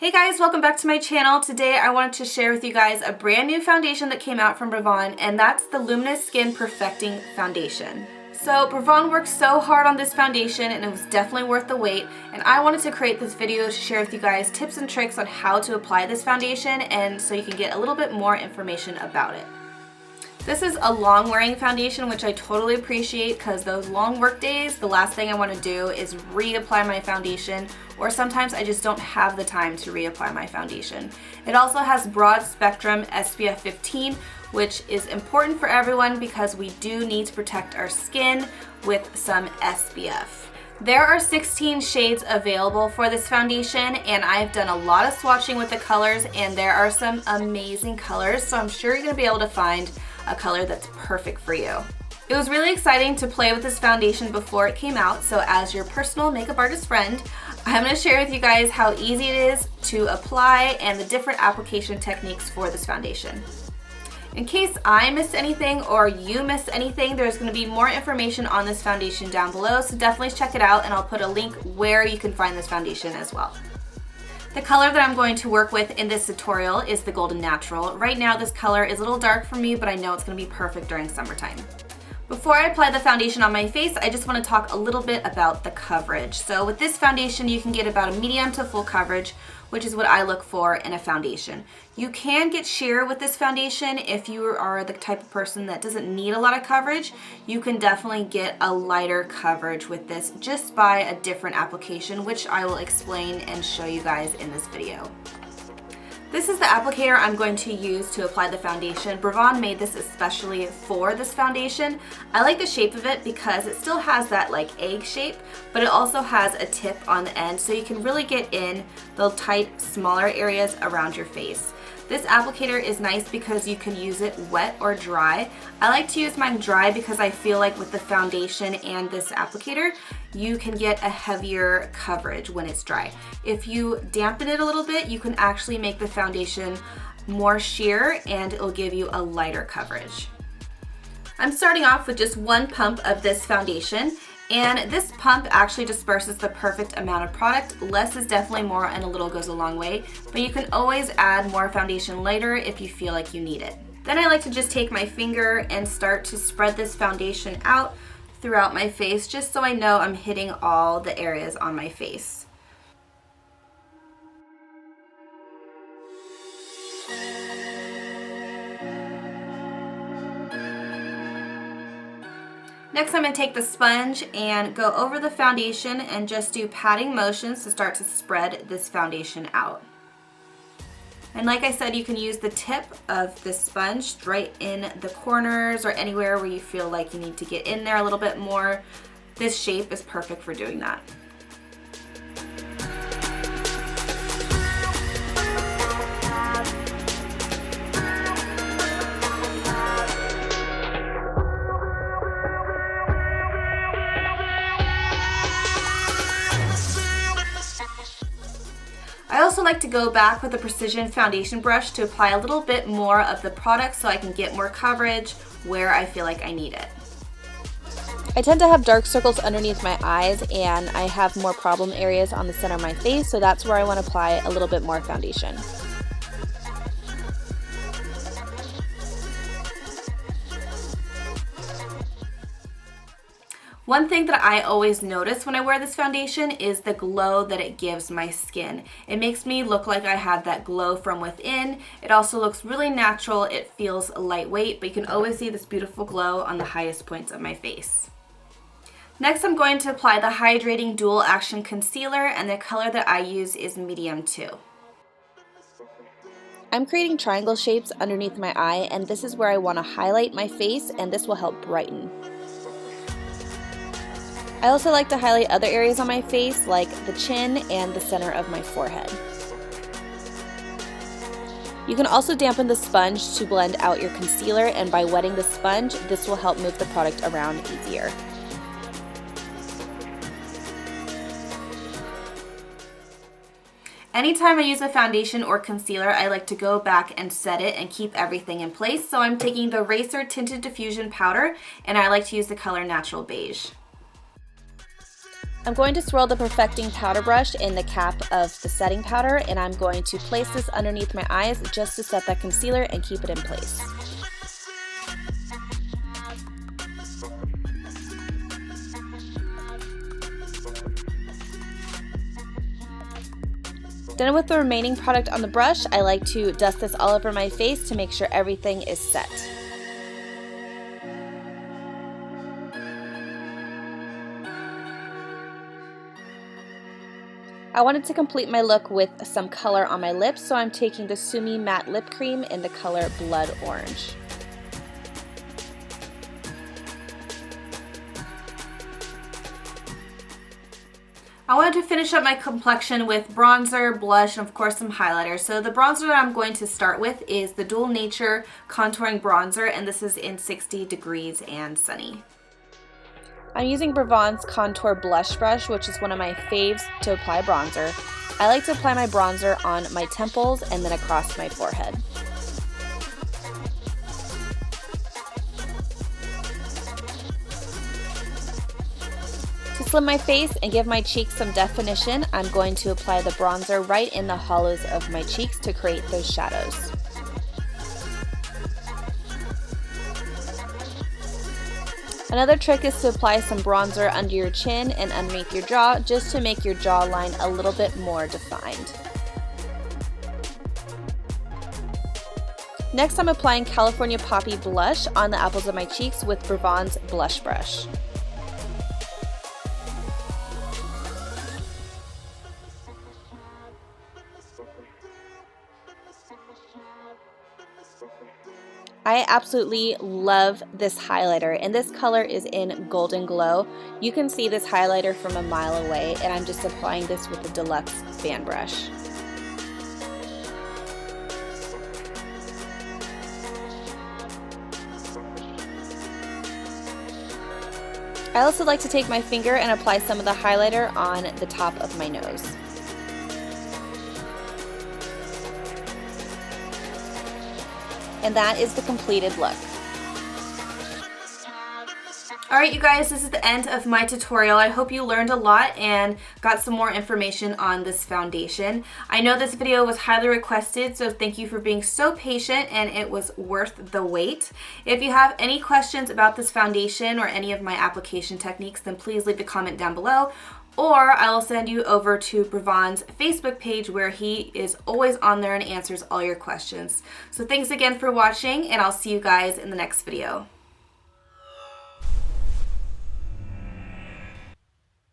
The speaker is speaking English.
Hey guys, welcome back to my channel. Today I wanted to share with you guys a brand new foundation that came out from BRAVON, and that's the Luminous Skin Perfecting Foundation. So BRAVON worked so hard on this foundation and it was definitely worth the wait, and I wanted to create this video to share with you guys tips and tricks on how to apply this foundation and so you can get a little bit more information about it. This is a long wearing foundation, which I totally appreciate because those long work days, the last thing I want to do is reapply my foundation, or sometimes I just don't have the time to reapply my foundation. It also has broad spectrum SPF 15, which is important for everyone because we do need to protect our skin with some SPF. There are 16 shades available for this foundation, and I've done a lot of swatching with the colors, and there are some amazing colors, so I'm sure you're going to be able to find a color that's perfect for you. It was really exciting to play with this foundation before it came out, so as your personal makeup artist friend, I'm going to share with you guys how easy it is to apply and the different application techniques for this foundation. In case I missed anything or you missed anything, there's going to be more information on this foundation down below, so definitely check it out, and I'll put a link where you can find this foundation as well. The color that I'm going to work with in this tutorial is the Golden Natural. Right now this color is a little dark for me, but I know it's going to be perfect during summertime. Before I apply the foundation on my face, I just want to talk a little bit about the coverage. So with this foundation, you can get about a medium to full coverage, which is what I look for in a foundation. You can get sheer with this foundation if you are the type of person that doesn't need a lot of coverage. You can definitely get a lighter coverage with this just by a different application, which I will explain and show you guys in this video. This is the applicator I'm going to use to apply the foundation. BRAVON made this especially for this foundation. I like the shape of it because it still has that like egg shape, but it also has a tip on the end so you can really get in the tight, smaller areas around your face. This applicator is nice because you can use it wet or dry. I like to use mine dry because I feel like with the foundation and this applicator, you can get a heavier coverage when it's dry. If you dampen it a little bit, you can actually make the foundation more sheer and it'll give you a lighter coverage. I'm starting off with just one pump of this foundation, and this pump actually disperses the perfect amount of product. Less is definitely more and a little goes a long way, but you can always add more foundation later if you feel like you need it. Then I like to just take my finger and start to spread this foundation out throughout my face just so I know I'm hitting all the areas on my face. Next, I'm going to take the sponge and go over the foundation and just do patting motions to start to spread this foundation out. And like I said, you can use the tip of this sponge right in the corners or anywhere where you feel like you need to get in there a little bit more. This shape is perfect for doing that. I also like to go back with a precision foundation brush to apply a little bit more of the product so I can get more coverage where I feel like I need it. I tend to have dark circles underneath my eyes, and I have more problem areas on the center of my face, so that's where I want to apply a little bit more foundation. One thing that I always notice when I wear this foundation is the glow that it gives my skin. It makes me look like I have that glow from within. It also looks really natural. It feels lightweight, but you can always see this beautiful glow on the highest points of my face. Next, I'm going to apply the Hydrating Dual Action Concealer, and the color that I use is medium 2. I'm creating triangle shapes underneath my eye, and this is where I want to highlight my face, and this will help brighten. I also like to highlight other areas on my face like the chin and the center of my forehead. You can also dampen the sponge to blend out your concealer, and by wetting the sponge, this will help move the product around easier. Anytime I use a foundation or concealer, I like to go back and set it and keep everything in place. So I'm taking the Eraser Tinted Diffusion powder, and I like to use the color Natural Beige. I'm going to swirl the perfecting powder brush in the cap of the setting powder, and I'm going to place this underneath my eyes just to set that concealer and keep it in place. Done with the remaining product on the brush, I like to dust this all over my face to make sure everything is set. I wanted to complete my look with some color on my lips, so I'm taking the Sumi Matte Lip Cream in the color Blood Orange. I wanted to finish up my complexion with bronzer, blush, and of course some highlighter. So the bronzer that I'm going to start with is the Dual Nature Contouring Bronzer, and this is in 60 Degrees and Sunny. I'm using Bravon's Contour Blush Brush, which is one of my faves to apply bronzer. I like to apply my bronzer on my temples and then across my forehead. To slim my face and give my cheeks some definition, I'm going to apply the bronzer right in the hollows of my cheeks to create those shadows. Another trick is to apply some bronzer under your chin and underneath your jaw just to make your jawline a little bit more defined. Next, I'm applying California Poppy Blush on the apples of my cheeks with Bravon's Blush Brush. I absolutely love this highlighter, and this color is in Golden Glow. You can see this highlighter from a mile away, and I'm just applying this with the Deluxe fan brush. I also like to take my finger and apply some of the highlighter on the top of my nose. And that is the completed look. Alright you guys, this is the end of my tutorial. I hope you learned a lot and got some more information on this foundation. I know this video was highly requested, so thank you for being so patient, and it was worth the wait. If you have any questions about this foundation or any of my application techniques, then please leave a comment down below. Or I will send you over to Bravon's Facebook page, where he is always on there and answers all your questions. So thanks again for watching, and I'll see you guys in the next video.